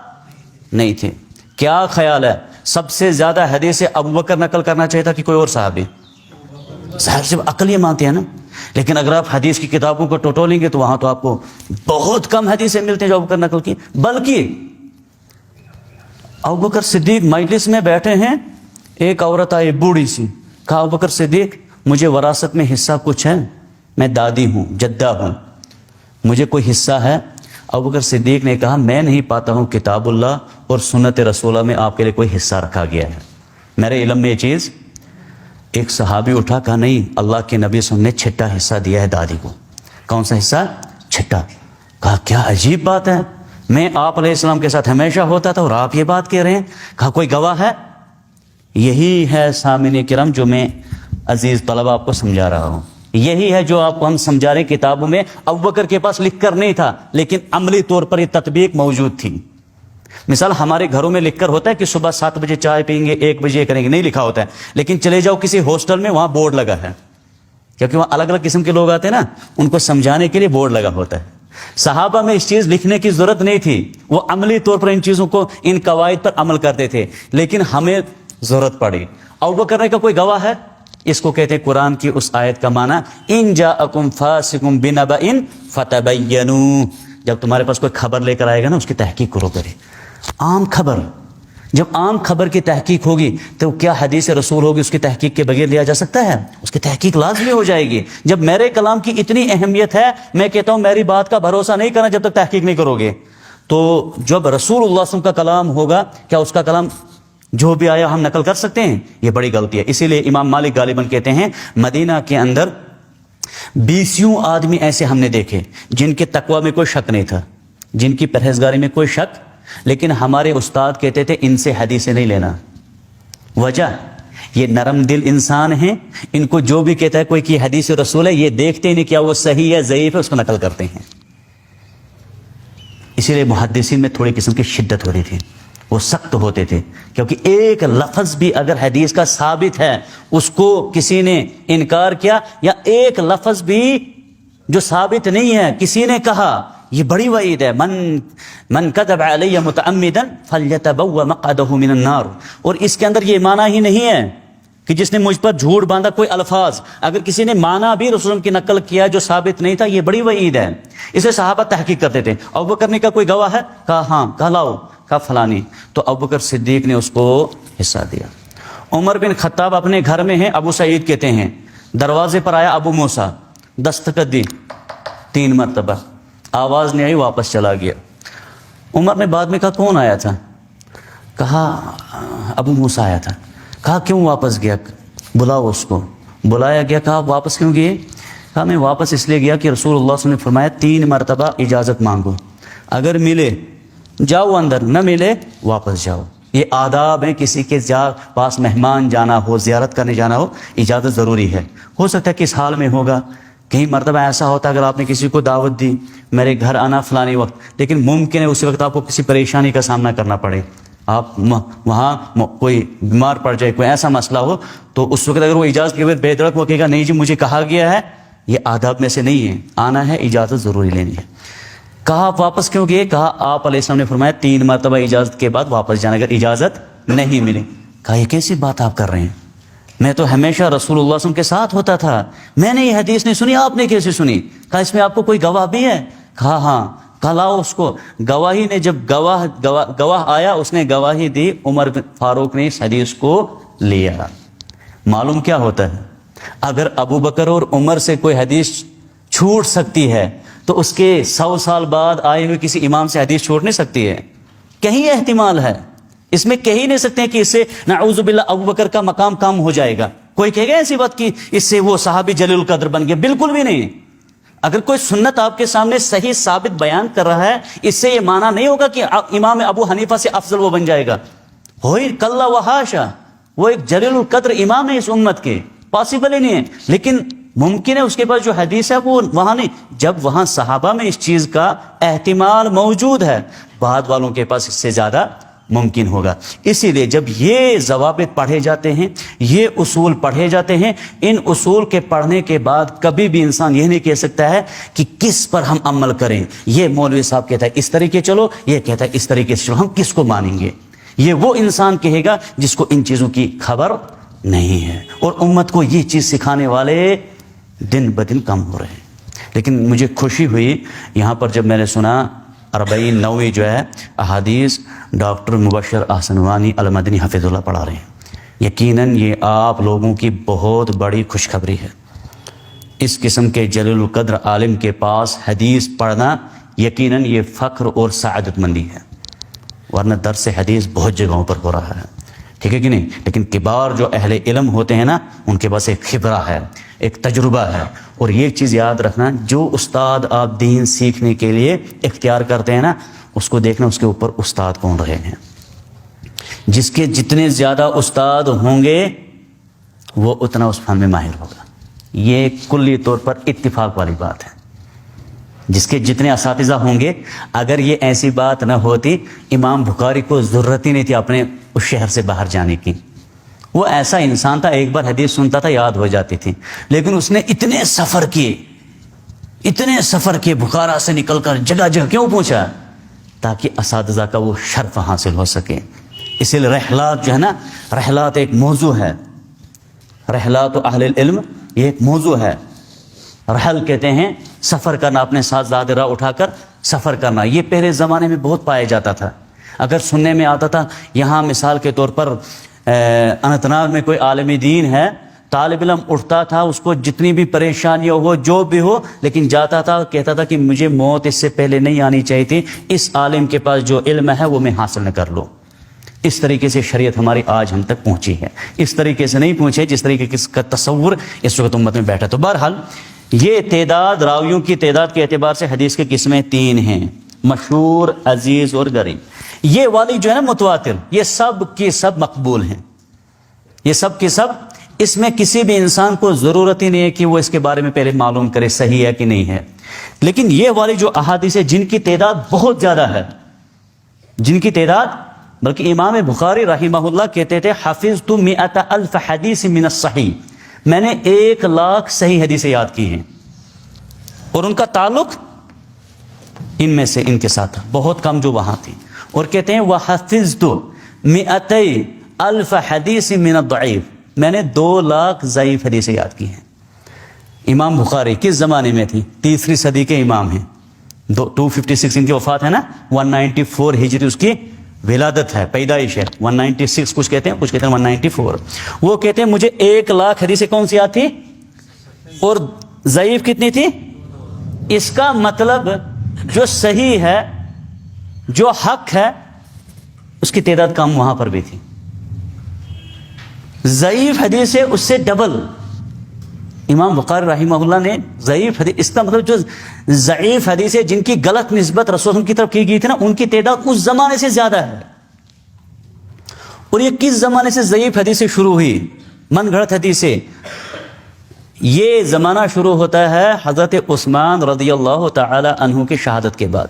Speaker 1: نہیں تھے۔ کیا خیال ہے سب سے زیادہ حدیث ابوبکر نقل کرنا چاہیے تھا کہ کوئی اور صحابی؟ ظاہر سے عقل یہ مانتے ہیں نا، لیکن اگر آپ حدیث کی کتابوں کو ٹٹولیں گے تو وہاں تو آپ کو بہت کم حدیثیں ملتے ہیں جو ابوبکر نقل کی۔ بلکہ ابوبکر صدیق مجلس میں بیٹھے ہیں، ایک عورت آئی بوڑھی سی، کہا ابوبکر صدیق مجھے وراثت میں حصہ کچھ ہے، میں دادی ہوں، جدہ ہوں، مجھے کوئی حصہ ہے؟ ابوبکر صدیق نے کہا میں نہیں پاتا ہوں کتاب اللہ اور سنت رسولہ میں آپ کے لیے کوئی حصہ رکھا گیا ہے، میرے علم میں یہ چیز۔ ایک صحابی اٹھا، کہا نہیں، اللہ کے نبی صلی اللہ علیہ وسلم نے چھٹا حصہ دیا ہے دادی کو۔ کون سا حصہ؟ چھٹا۔ کہا کیا عجیب بات ہے، میں آپ علیہ السلام کے ساتھ ہمیشہ ہوتا تھا اور آپ یہ بات کہہ رہے ہیں۔ کہا کوئی گواہ ہے؟ یہی ہے سامعین کرام جو میں عزیز طلبہ آپ کو سمجھا رہا ہوں، یہی ہے جو آپ کو ہم سمجھا رہے ہیں۔ کتابوں میں ابوبکر کے پاس لکھ کر نہیں تھا، لیکن عملی طور پر یہ تطبیق موجود تھی۔ مثال ہمارے گھروں میں لکھ کر ہوتا ہے کہ صبح 7 بجے چائے پئیں گے، 1 بجے کریں گے، نہیں لکھا ہوتا ہے، لیکن چلے جاؤ کسی ہاسٹل میں، وہاں بورڈ لگا ہے، کیونکہ وہاں الگ الگ قسم کے لوگ آتے ہیں نا، ان کو سمجھانے کے لیے بورڈ لگا ہوتا ہے۔ صحابہ میں اس چیز لکھنے کی ضرورت نہیں تھی، وہ عملی طور پر ان چیزوں کو، ان قواعد پر عمل کرتے تھے، لیکن ہمیں ضرورت پڑی۔ ابوبکر نے کا کوئی گواہ ہے؟ اس کو کہتے ہیں قرآن کی اس آیت کا معنی ان جاءکم فاسق بنبأ فتبینوا، جب تمہارے پاس کوئی خبر لے کر آئے گا نا، اس کی تحقیق کرو کرے۔ عام خبر، جب عام خبر کی تحقیق ہوگی تو کیا حدیث رسول ہوگی اس کی تحقیق کے بغیر لیا جا سکتا ہے؟ اس کی تحقیق لازمی ہو جائے گی۔ جب میرے کلام کی اتنی اہمیت ہے، میں کہتا ہوں میری بات کا بھروسہ نہیں کرنا جب تک تحقیق نہیں کرو گے۔ تو جب رسول اللہ صلی اللہ علیہ وسلم کا کلام ہوگا، کیا اس کا کلام جو بھی آیا ہم نقل کر سکتے ہیں؟ یہ بڑی غلطی ہے۔ اسی لیے امام مالک غالباً کہتے ہیں مدینہ کے اندر 20 آدمی ایسے ہم نے دیکھے جن کے تقوی میں کوئی شک نہیں تھا، جن کی پرہیزگاری میں کوئی شک، لیکن ہمارے استاد کہتے تھے ان سے حدیثیں نہیں لینا۔ وجہ یہ نرم دل انسان ہیں، ان کو جو بھی کہتا ہے کوئی کی حدیث رسول ہے، یہ دیکھتے نہیں کیا وہ صحیح ہے ضعیف ہے، اس کو نقل کرتے ہیں۔ اسی لیے محدثین میں تھوڑی قسم کی شدت ہو رہی تھی، وہ سخت ہوتے تھے، کیونکہ ایک لفظ بھی اگر حدیث کا ثابت ہے اس کو کسی نے انکار کیا، یا ایک لفظ بھی جو ثابت نہیں ہے کسی نے کہا، یہ بڑی وعید ہے۔ من کذب علی متعمدا فلیتبوأ مقعدہ من النار، اور اس کے اندر یہ معنی ہی نہیں ہے کہ جس نے مجھ پر جھوٹ باندھا کوئی الفاظ، اگر کسی نے معنی بھی رسول کی نقل کیا جو ثابت نہیں تھا، یہ بڑی وعید ہے۔ اسے صحابہ تحقیق کرتے تھے۔ ابوبکر نے کہا کوئی گواہ ہے؟ کہا ہاں۔ کہا لاؤ، کہا فلانی۔ تو ابوبکر صدیق نے اس کو حصہ دیا۔ عمر بن خطاب اپنے گھر میں ہیں، ابو سعید کہتے ہیں، دروازے پر آیا ابو موسیٰ، دستخط دی، 3 مرتبہ، آواز نہیں آئی، واپس چلا گیا۔ عمر نے بعد میں کہا کون آیا تھا؟ کہا ابو موسیٰ آیا تھا۔ کہا کیوں واپس گیا؟ بلاؤ اس کو۔ بلایا گیا، کہا واپس کیوں گئے؟ کہا میں واپس اس لیے گیا کہ رسول اللہ صلی اللہ علیہ وسلم نے فرمایا 3 مرتبہ اجازت مانگو، اگر ملے جاؤ اندر، نہ ملے واپس جاؤ۔ یہ آداب ہیں، کسی کے پاس مہمان جانا ہو، زیارت کرنے جانا ہو، اجازت ضروری ہے۔ ہو سکتا ہے کس حال میں ہوگا، کئی مرتبہ ایسا ہوتا ہے اگر آپ نے کسی کو دعوت دی میرے گھر آنا فلانی وقت، لیکن ممکن ہے اس وقت آپ کو کسی پریشانی کا سامنا کرنا پڑے، آپ وہاں کوئی بیمار پڑ جائے، کوئی ایسا مسئلہ ہو، تو اس وقت اگر وہ اجازت کے بعد بے دڑک وہ کہے گا نہیں جی مجھے کہا گیا ہے، یہ آداب میں سے نہیں ہے، آنا ہے اجازت ضروری لینی ہے۔ کہا آپ واپس کیوں گئے؟ کہا آپ علیہ السلام نے فرمایا 3 مرتبہ اجازت کے بعد واپس جانا اگر اجازت نہیں ملے۔ کہا یہ کیسی بات آپ کر رہے ہیں، میں تو ہمیشہ رسول اللہ صلی اللہ علیہ وسلم کے ساتھ ہوتا تھا، میں نے یہ حدیث نہیں سنی، آپ نے کیسے سنی؟ کہا اس میں آپ کو کوئی گواہ بھی ہے؟ کہا ہاں۔ کہا لاؤ اس کو۔ گواہی نے جب گواہ آیا، اس نے گواہی دی، عمر فاروق نے اس حدیث کو لیا۔ معلوم کیا ہوتا ہے، اگر ابو بکر اور عمر سے کوئی حدیث چھوٹ سکتی ہے تو اس کے 100 سال بعد آئے ہوئے کسی امام سے حدیث چھوٹ نہیں سکتی ہے؟ کہیں احتمال ہے، اس میں کہہ ہی نہیں سکتے ہیں کہ اس سے نعوذ باللہ ابو بکر کا مقام کم ہو جائے گا۔ کوئی کہے گا ایسی بات کہ اس سے وہ صحابی جلیل القدر بن گیا؟ بالکل بھی نہیں۔ اگر کوئی سنت آپ کے سامنے صحیح ثابت بیان کر رہا ہے، اس سے یہ معنی نہیں ہوگا کہ امام ابو حنیفہ سے افضل وہ بن جائے گا، ہوئی کلا وحاشا، وہ ایک جلیل القدر امام ہے اس امت کے، پاسبل ہی نہیں ہے۔ لیکن ممکن ہے اس کے پاس جو حدیث ہے وہ وہاں نہیں، جب وہاں صحابہ میں اس چیز کا احتمال موجود ہے، بعد والوں کے پاس اس سے زیادہ ممکن ہوگا۔ اسی لیے جب یہ ضوابط پڑھے جاتے ہیں، یہ اصول پڑھے جاتے ہیں، ان اصول کے پڑھنے کے بعد کبھی بھی انسان یہ نہیں کہہ سکتا ہے کہ کس پر ہم عمل کریں، یہ مولوی صاحب کہتا ہے اس طریقے چلو، یہ کہتا ہے اس طریقے سے چلو، ہم کس کو مانیں گے؟ یہ وہ انسان کہے گا جس کو ان چیزوں کی خبر نہیں ہے، اور امت کو یہ چیز سکھانے والے دن بدن کم ہو رہے ہیں۔ لیکن مجھے خوشی ہوئی یہاں پر جب میں نے سنا 40 جو ہے احادیث ڈاکٹر مبشر احسن وانی المدنی حفظ اللہ پڑھا رہے ہیں۔ یقیناً یہ آپ لوگوں کی بہت بڑی خوشخبری ہے۔ اس قسم کے جلیل القدر عالم کے پاس حدیث پڑھنا یقیناً یہ فخر اور سعادت مندی ہے، ورنہ درس حدیث بہت جگہوں پر ہو رہا ہے، ٹھیک ہے کہ نہیں؟ لیکن کبار جو اہل علم ہوتے ہیں نا، ان کے پاس ایک خبرہ ہے، ایک تجربہ ہے۔ اور یہ چیز یاد رکھنا، جو استاد آپ دین سیکھنے کے لیے اختیار کرتے ہیں نا، اس کو دیکھنا اس کے اوپر استاد کون رہے ہیں۔ جس کے جتنے زیادہ استاد ہوں گے وہ اتنا اس فن میں ماہر ہوگا، یہ کلی طور پر اتفاق والی بات ہے۔ جس کے جتنے اساتذہ ہوں گے، اگر یہ ایسی بات نہ ہوتی امام بخاری کو ضرورت ہی نہیں تھی اپنے اس شہر سے باہر جانے کی۔ وہ ایسا انسان تھا، ایک بار حدیث سنتا تھا یاد ہو جاتی تھی، لیکن اس نے اتنے سفر کیے بخارا سے نکل کر جگہ جگہ، کیوں پوچھا؟ تاکہ اساتذہ کا وہ شرف حاصل ہو سکے۔ اسی لیے رحلات جو ہے نا، رحلات ایک موضوع ہے، رحلات و اہل العلم یہ ایک موضوع ہے۔ رحل کہتے ہیں سفر کرنا، اپنے ساتھ زاد راہ اٹھا کر سفر کرنا، یہ پہلے زمانے میں بہت پایا جاتا تھا۔ اگر سننے میں آتا تھا یہاں مثال کے طور پر اننت ناگ میں کوئی عالم دین ہے، طالب علم اٹھتا تھا، اس کو جتنی بھی پریشانیاں ہو جو بھی ہو، لیکن جاتا تھا کہتا تھا کہ مجھے موت اس سے پہلے نہیں آنی چاہیے تھی، اس عالم کے پاس جو علم ہے وہ میں حاصل نہ کر لوں۔ اس طریقے سے شریعت ہماری آج ہم تک پہنچی ہے، اس طریقے سے نہیں پہنچے جس طریقے کا تصور اس وقت امت میں بیٹھا۔ تو بہرحال یہ تعداد، راویوں کی تعداد کے اعتبار سے حدیث کی قسمیں 3 ہیں، مشہور، عزیز اور غریب۔ یہ والی جو ہے نا متواتر، یہ سب کی سب مقبول ہیں، یہ سب کی سب، اس میں کسی بھی انسان کو ضرورت ہی نہیں ہے کہ وہ اس کے بارے میں پہلے معلوم کرے صحیح ہے کہ نہیں ہے۔ لیکن یہ والی جو احادیث ہے جن کی تعداد بہت زیادہ ہے، جن کی تعداد، بلکہ امام بخاری رحمہ اللہ کہتے تھے حفظت 100,000 حدیث من الصحیح، میں نے 1,00,000 صحیح حدیثیں یاد کی ہیں، اور ان کا تعلق ان میں سے ان کے ساتھ بہت کم جو وہاں تھی۔ اور کہتے ہیں وحفظت 100,000 حدیث من الضعیف، میں نے 2,00,000 ضعیف حدیثیں یاد کی ہیں۔ امام بخاری کس زمانے میں تھی؟ 3 صدی کے امام ہیں، 256 ان کی وفات ہے نا، 194 ہجری اس کی ولادت ہے، پیدائش ہے، 196 کچھ کہتے ہیں 194۔ وہ کہتے ہیں مجھے 1,00,000 حدیثیں کون سی یاد تھی، اور ضعیف کتنی تھی؟ اس کا مطلب جو صحیح ہے، جو حق ہے، اس کی تعداد کم وہاں پر بھی تھی. ضعیف حدیث ہے اس سے ڈبل. امام بخاری رحمہ اللہ نے ضعیف حدیث، اس کا مطلب جو ضعیف حدیث ہے جن کی غلط نسبت رسول کی طرف کی گئی تھی نا، ان کی تعداد اس زمانے سے زیادہ ہے. اور یہ کس زمانے سے ضعیف حدیثیں شروع ہوئی؟ من گھڑت حدیثیں. یہ زمانہ شروع ہوتا ہے حضرت عثمان رضی اللہ تعالی عنہ کی شہادت کے بعد.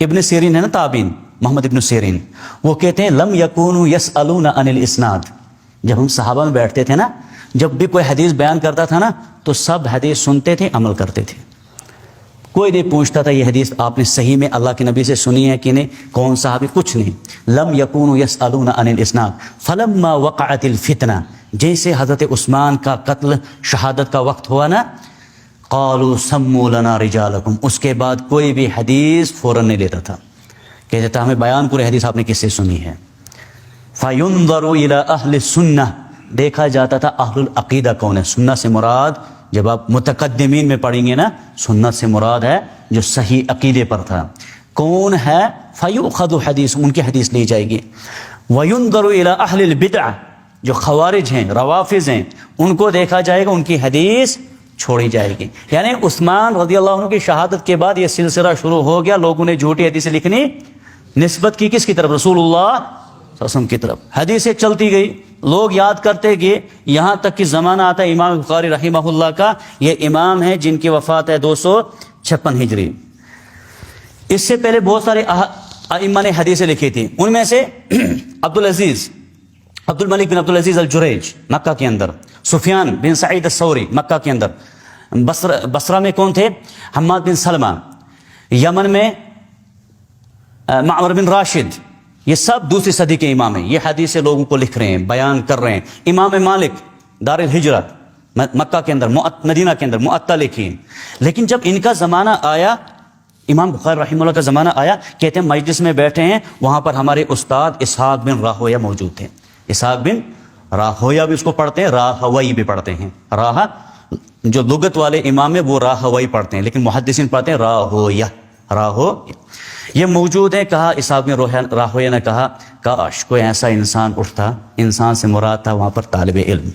Speaker 1: ابن سیرین ہے نا تابعین، محمد ابن سیرین، وہ کہتے ہیں لم یکونوا یسألون عن الاسناد. جب ہم صحابہ میں بیٹھتے تھے نا، جب بھی کوئی حدیث بیان کرتا تھا نا تو سب حدیث سنتے تھے، عمل کرتے تھے. کوئی نہیں پوچھتا تھا یہ حدیث آپ نے صحیح میں اللہ کے نبی سے سنی ہے کہ نہیں، کون صحابی، کچھ نہیں. لم یکونوا یسألون عن الاسناد فلما وقعت الفتنہ، جیسے حضرت عثمان کا قتل شہادت کا وقت ہوا نا، قالوا سموا لنا رجالکم، اس کے بعد کوئی بھی حدیث فوراً نہیں لیتا تھا، کہتے تھا ہمیں بیان پورے حدیث آپ نے کس سے سنی ہے. فَيُنظَرُ إِلَىٰ أَهْلِ السُنَّةِ، دیکھا جاتا تھا اہل العقیدہ کون ہے. سنت سے مراد، جب آپ متقدمین میں پڑھیں گے نا، سنت سے مراد ہے جو صحیح عقیدے پر تھا. کون ہے؟ فَيُؤْخَذُ حدیث، ان کی حدیث لی جائے گی. وَيُنظَرُ إِلَىٰ أَهْلِ الْبِدْعَةِ، جو خوارج ہیں، روافظ ہیں، ان کو دیکھا جائے گا، ان کی حدیث چھوڑی جائے گی. یعنی عثمان رضی اللہ عنہ کی شہادت کے بعد یہ سلسلہ شروع ہو گیا. لوگوں نے جھوٹی حدیثیں لکھنی، نسبت کی کس کی طرف؟ رسول اللہ صلی اللہ علیہ وسلم کی طرف. حدیثیں چلتی گئی، لوگ یاد کرتے گئے، یہاں تک کہ زمانہ آتا ہے امام بخاری رحمہ اللہ کا. یہ امام ہے جن کی وفات ہے 256 ہجری. اس سے پہلے بہت سارے ائمہ نے حدیثیں لکھی تھی. ان میں سے عبد الملک بن عبد العزیز الجریج مکہ کے اندر، سفیان بن سعید الثوری مکہ کے اندر، بصرہ میں کون تھے؟ حماد بن سلمہ، یمن میں معمر بن راشد. یہ سب دوسری صدی کے امام ہیں. یہ حدیثیں لوگوں کو لکھ رہے ہیں، بیان کر رہے ہیں. امام مالک دار الہجرت مکہ کے اندر، مدینہ کے اندر معطا لکھی. لیکن جب ان کا زمانہ آیا، امام بخاری رحمہ اللہ کا زمانہ آیا، کہتے ہیں مجلس میں بیٹھے ہیں، وہاں پر ہمارے استاد اسحاق بن راہویہ موجود تھے. اسحاق بن راہویہ بھی اس کو پڑھتے ہیں، راہوی بھی پڑھتے ہیں. راہ جو لغت والے امام ہیں وہ راہوی پڑھتے ہیں، لیکن محدثین پڑھتے ہیں راہویہ. یہ موجود ہے. کہا اسحاق بن راہویہ نے کہا کاش کوئی ایسا انسان اٹھتا، انسان سے مراد تھا وہاں پر طالب علم،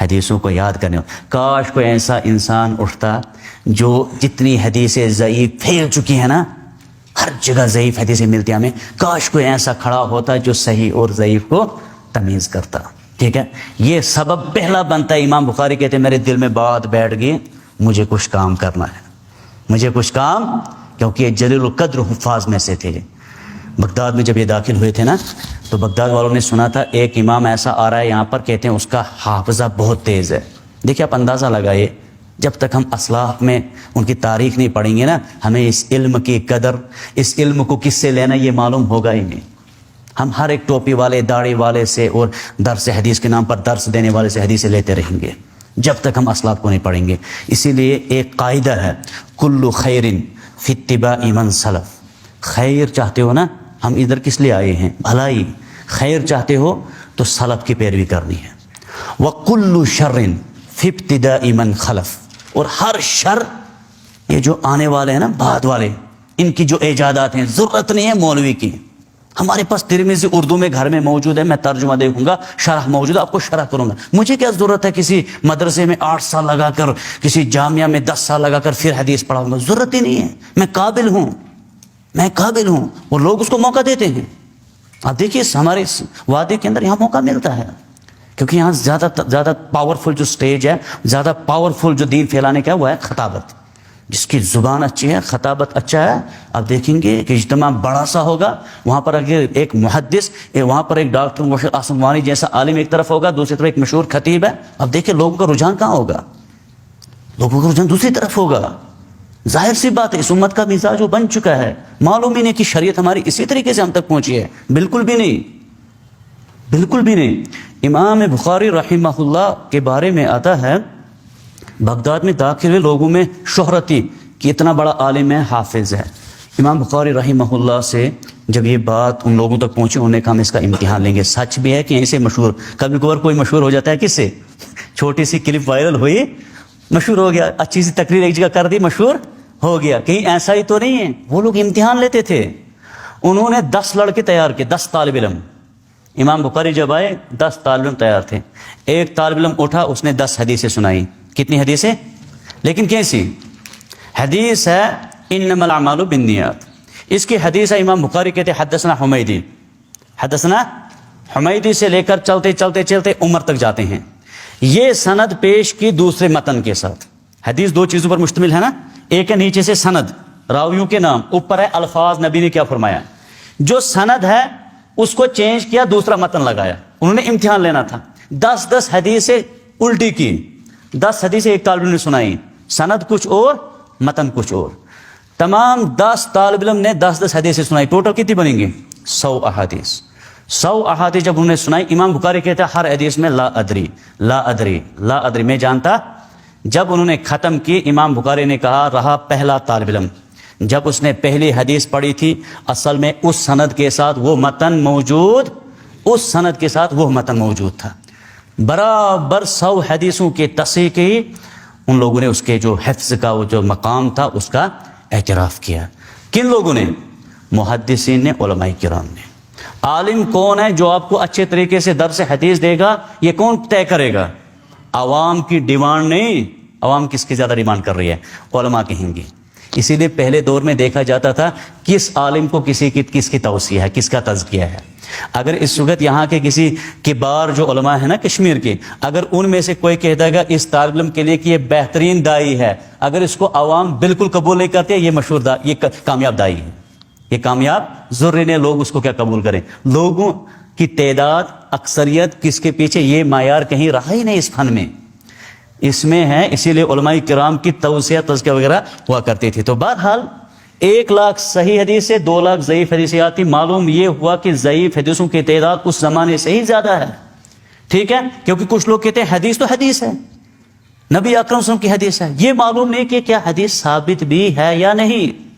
Speaker 1: حدیثوں کو یاد کرنے. کاش کوئی ایسا انسان اٹھتا جو جتنی حدیثیں ضعیف پھیل چکی ہیں نا، ہر جگہ ضعیف حدیثیں ملتی ہیں ہمیں، کاش کوئی ایسا کھڑا ہوتا جو صحیح اور ضعیف کو تمیز کرتا. ٹھیک ہے، یہ سبب پہلا بنتا ہے. امام بخاری کہتے ہیں میرے دل میں بات بیٹھ گئی، مجھے کچھ کام کرنا ہے، مجھے کچھ کام، کیونکہ یہ جلیل القدر حفاظ میں سے تھے. بغداد میں جب یہ داخل ہوئے تھے نا، تو بغداد والوں نے سنا تھا ایک امام ایسا آ رہا ہے یہاں پر، کہتے ہیں اس کا حافظہ بہت تیز ہے. دیکھیں آپ اندازہ لگائیے، جب تک ہم اسلاف میں ان کی تاریخ نہیں پڑھیں گے نا، ہمیں اس علم کی قدر، اس علم کو کس سے لینا یہ معلوم ہوگا ہی نہیں. ہم ہر ایک ٹوپی والے، داڑھی والے سے اور درس حدیث کے نام پر درس دینے والے سے حدیثیں لیتے رہیں گے جب تک ہم اسلاف کو نہیں پڑھیں گے. اسی لیے ایک قاعدہ ہے، کل خیر فی اتباع من سلف. خیر چاہتے ہو نا، ہم ادھر کس لیے آئے ہیں؟ بھلائی. خیر چاہتے ہو تو سلف کی پیروی کرنی ہے. وَكُلُّ شَرٍ فِي ابْتِدَاءِ مَنْ خَلَف. اور ہر شر، یہ جو آنے والے ہیں نا بعد والے، ان کی جو ایجادات ہیں، ضرورت نہیں ہے مولوی کی. ہمارے پاس ترمذی اردو میں گھر میں موجود ہے، میں ترجمہ دیکھوں گا، شرح موجود ہے، آپ کو شرح کروں گا. مجھے کیا ضرورت ہے کسی مدرسے میں 8 سال لگا کر، کسی جامعہ میں 10 سال لگا کر پھر حدیث پڑھاؤں گا؟ ضرورت ہی نہیں ہے. میں قابل ہوں اور لوگ اس کو موقع دیتے ہیں. آپ دیکھیے ہمارے وادی کے اندر یہاں موقع ملتا ہے، کیونکہ یہاں زیادہ پاورفل جو سٹیج ہے، زیادہ پاورفل جو دین پھیلانے کا ہے وہ ہے خطابت. جس کی زبان اچھی ہے، خطابت اچھا ہے، آپ دیکھیں گے کہ اجتماع بڑا سا ہوگا. وہاں پر اگر ایک محدث، وہاں پر ایک ڈاکٹر مرشد آسموانی جیسا عالم ایک طرف ہوگا، دوسری طرف ایک مشہور خطیب ہے. اب دیکھیں لوگوں کا رجحان کہاں ہوگا؟ لوگوں کا رجحان دوسری طرف ہوگا. ظاہر سی بات ہے، اس امت کا مزاج وہ بن چکا ہے. معلوم ہی نہیں کہ شریعت ہماری اسی طریقے سے ہم تک پہنچی ہے. بالکل بھی نہیں. امام بخاری رحمہ اللہ کے بارے میں آتا ہے، بغداد میں داخل ہوئے لوگوں میں شہرت تھی کہ اتنا بڑا عالم ہے، حافظ ہے. امام بخاری رحمہ اللہ سے جب یہ بات ان لوگوں تک پہنچی، انہوں نے کہا ہم اس کا امتحان لیں گے. سچ بھی ہے کہ یہیں سے مشہور، کبھی کبھار کوئی مشہور ہو جاتا ہے کس سے؟ چھوٹی سی کلپ وائرل ہوئی، مشہور ہو گیا، اچھی سی تقریر ایک جگہ کر دی، مشہور ہو گیا. کہیں ایسا ہی تو نہیں ہے. وہ لوگ امتحان لیتے تھے. انہوں نے 10 لڑکے تیار کیے, 10 طالب علم. امام بخاری جب آئے 10 طالب علم تیار تھے. ایک طالب علم اٹھا, اس نے 10 حدیثیں سنائی. کتنی حدیثیں؟ لیکن کیسی حدیث ہے؟ انما الاعمال بالنیات. اس کی حدیث ہے, امام بخاری کہتے حدثنا حمیدی, حدثنا حمیدی سے لے کر چلتے چلتے چلتے عمر تک جاتے ہیں. یہ سند پیش کی دوسرے متن کے ساتھ. حدیث 2 چیزوں پر مشتمل ہے نا, ایک ہے نیچے سے سند, راویوں کے نام, اوپر ہے الفاظ, نبی نے کیا فرمایا. جو سند ہے اس کو چینج کیا, دوسرا متن لگایا. انہوں نے امتحان لینا تھا. 10 حدیثیں الٹی کی. 10 حدیثیں ایک طالب علم نے سنائی, سند کچھ اور متن کچھ اور. تمام 10 طالب علم نے 10 حدیثیں سنائی. ٹوٹل کتنی بنیں گی؟ 100 احادیث. 100 احادیث جب انہوں نے سنائی, امام بخاری کہتا ہے ہر حدیث میں لا ادری لا ادری لا ادری, میں جانتا. جب انہوں نے ختم کی, امام بخاری نے کہا رہا پہلا طالب علم. جب اس نے پہلی حدیث پڑھی تھی, اصل میں اس سند کے ساتھ وہ متن موجود, اس سند کے ساتھ وہ متن موجود تھا. برابر 100 حدیثوں کی تصحیح کی. ان لوگوں نے اس کے جو حفظ کا وہ جو مقام تھا اس کا اعتراف کیا. کن لوگوں نے؟ محدثین نے, علماء کرام نے. عالم کون ہے جو آپ کو اچھے طریقے سے درس حدیث دے گا؟ یہ کون طے کرے گا؟ عوام کی ڈیمانڈ نہیں. عوام کس کی زیادہ ڈیمانڈ کر رہی ہے؟ علماء کہیں گے. اسی لیے پہلے دور میں دیکھا جاتا تھا کس عالم کو کس کی توصیہ ہے, کس کا تزکیہ ہے. اگر اس وقت یہاں کے کسی کبار جو علماء ہیں نا کشمیر کے, اگر ان میں سے کوئی کہتا ہے اس طالب علم کے لیے کہ یہ بہترین دائی ہے, اگر اس کو عوام بالکل قبول نہیں کرتے, یہ مشہور یہ کامیاب دائی ہے, یہ کامیاب ضروری نہیں لوگ اس کو کیا قبول کریں. لوگوں کی تعداد, اکثریت کس کے پیچھے, یہ معیار کہیں رہا ہی نہیں اس فن میں, اس میں ہے. اسی لیے علماء کرام کی توصیہ تزکیہ وغیرہ ہوا کرتی تھی. تو بہرحال 1 لاکھ صحیح حدیث سے 2 لاکھ ضعیف حدیثیں آتی. معلوم یہ ہوا کہ ضعیف حدیثوں کی تعداد اس زمانے سے ہی زیادہ ہے. ٹھیک ہے, کیونکہ کچھ لوگ کہتے ہیں حدیث تو حدیث ہے, نبی اکرم صلی اللہ علیہ وسلم کی حدیث ہے. یہ معلوم نہیں کہ کیا حدیث ثابت بھی ہے یا نہیں.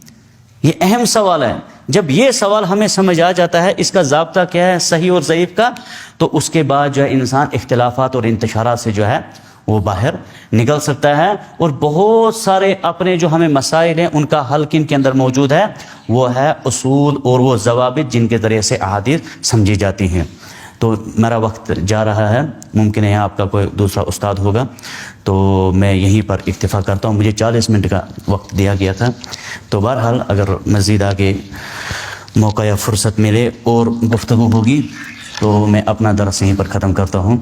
Speaker 1: یہ اہم سوال ہے. جب یہ سوال ہمیں سمجھ آ جاتا ہے اس کا ضابطہ کیا ہے صحیح اور ضعیف کا, تو اس کے بعد جو ہے انسان اختلافات اور انتشارات سے جو ہے وہ باہر نکل سکتا ہے. اور بہت سارے اپنے جو ہمیں مسائل ہیں ان کا حل کن کے اندر موجود ہے, وہ ہے اصول اور وہ ضوابط جن کے ذریعے سے احادیث سمجھی جاتی ہیں. تو میرا وقت جا رہا ہے, ممکن ہے آپ کا کوئی دوسرا استاد ہوگا, تو میں یہیں پر اکتفا کرتا ہوں. مجھے 40 منٹ کا وقت دیا گیا تھا. تو بہرحال اگر مزید آگے موقع یا فرصت ملے اور گفتگو ہوگی تو میں اپنا درس یہیں پر ختم کرتا ہوں.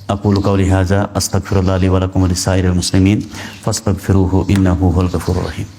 Speaker 1: اقول قولی ھذا استغفر اللہ لی ولکم ولسائر المسلمین فاستغفروہ انہ ھو الغفور الرحیم.